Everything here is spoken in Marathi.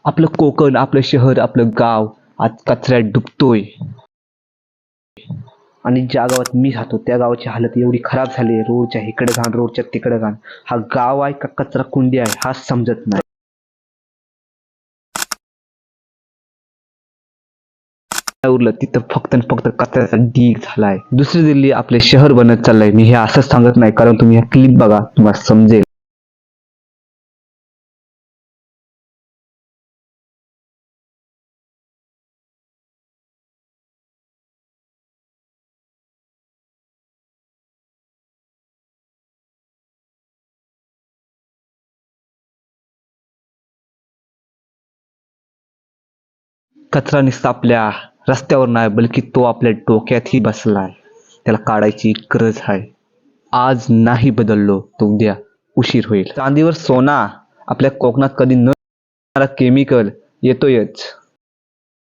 आपलं कोकण, आपलं शहर, आपलं गाव आज कचऱ्यात डुबतोय. आणि ज्या गावात मी राहतो त्या गावाची हालत एवढी खराब झाली आहे, रोडच्या इकडे घाण, रोडच्या तिकडे घाण. हा गाव आहे का कचरा कुंडी आहे हा समजत नाही. काय उरलं तिथं फक्त आणि फक्त कचऱ्याचा ढीग झालाय. दुसरी दिल्ली आपले शहर बनत चाललंय. मी हे असंच सांगत नाही, कारण तुम्ही हा क्लिप बघा, तुम्हाला समजेल. कचरा नुसता आपल्या रस्त्यावर नाही, बल्कि तो आपल्या डोक्यातही बसलाय. त्याला काढायची गरज आहे. आज नाही बदललो तर उद्या उशीर होईल. चांदीवर सोना. आपल्या कोकणात कधी न केमिकल येतोयच.